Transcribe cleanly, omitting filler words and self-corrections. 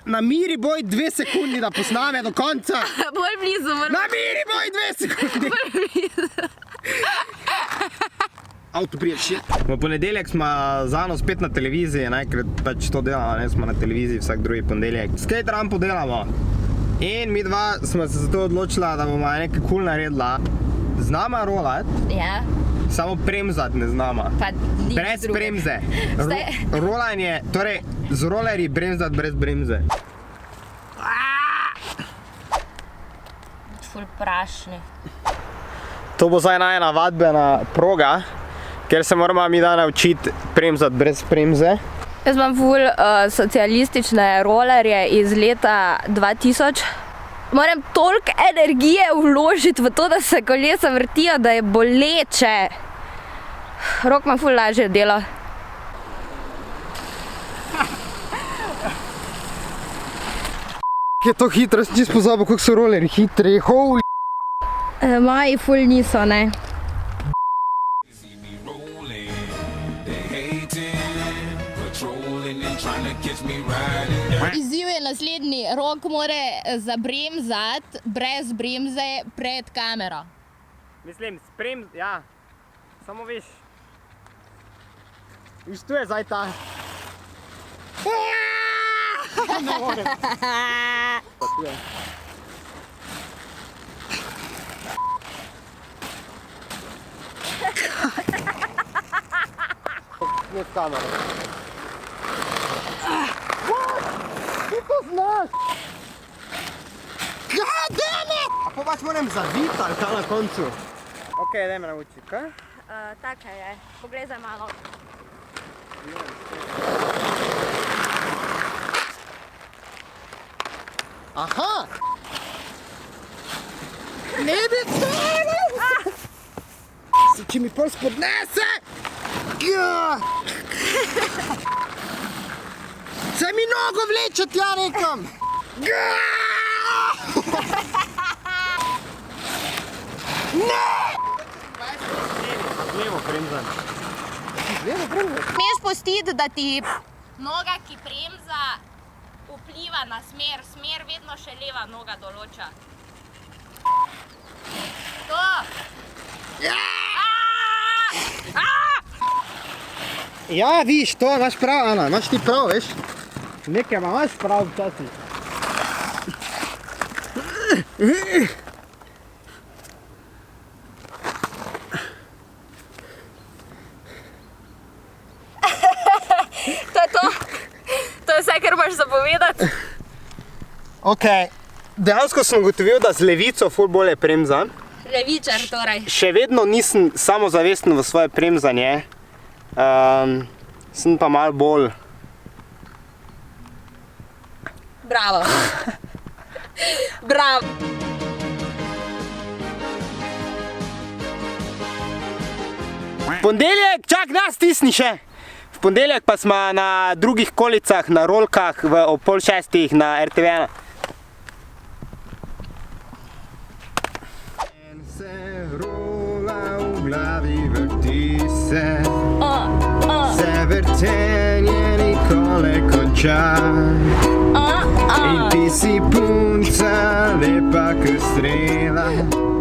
Na miri boj 2 sekundi, da posname do konca. Bolj blizu moram. Na miri boj 2 sekundi. Bolj blizu. Avto priječi. V ponedeljek smo zano spet na televiziji, ker pač to delamo, smo na televiziji vsak drugi ponedeljek. Skate rampo delamo. In mi dva smo se zato odločila, da bomo nekaj cool naredila. Znamo rolat. Ja. Samo premzat ne znamo. Brez bremze. Rolanje, torej z rolerji bremzat brez bremze. Ful prašni. To bo zdaj najna vadbena proga, ker se moramo mi da naučiti premzat brez bremze. Jaz imam ful socialistične rolerje iz leta 2000. Moram toliko energije vložiti v to, da se kolesa vrtijo, da je boleče. Rok ima ful lažje delo. Je to hitro, sem čisto pozabil, kako so rolerji hitri. Holy. Moji ful niso, ne. Izziv je naslednji. Rok mora zabremzati brez bremze pred kamero. Mislim, ja. Samo viš. Viš, tu je zdaj ta. Ne morem. Pa tu je. Snet kamero. Ti to znaš? A pa pač moram zaviti ali kaj na koncu? Ok, daj me nauči, kaj? Taka je. Poglej za malo. Aha! Ne bi to! Če mi pol spodnese! Se mi nogo vleče tja nekam! Ne! Levo bremzam. Levo bremzam? Smeš pustiti, da ti noga, ki bremza, vpliva na smer. Smer vedno še leva noga določa. To! Ja, viš, to imaš prav, Ana, imaš ti prav, veš? Nekaj imaš prav včasih. To je to. To je vse, kar moraš zapovedati. Ok, dejansko sem ugotovil, da z levico ful bolje premzam. Levičar torej. Še vedno nisem samozavesten v svoje premzanje. Sem pa malo bolj... Bravo. Bravo. Ponedeljek, čak, da stisni še! V ponedeljek pa smo na drugih kolicah, na rolkah, ob 5:30 na RTV1. Se rola v glavi, vrti se, se vrtenje nikoli konča. In ti si punca, lepa kot strela.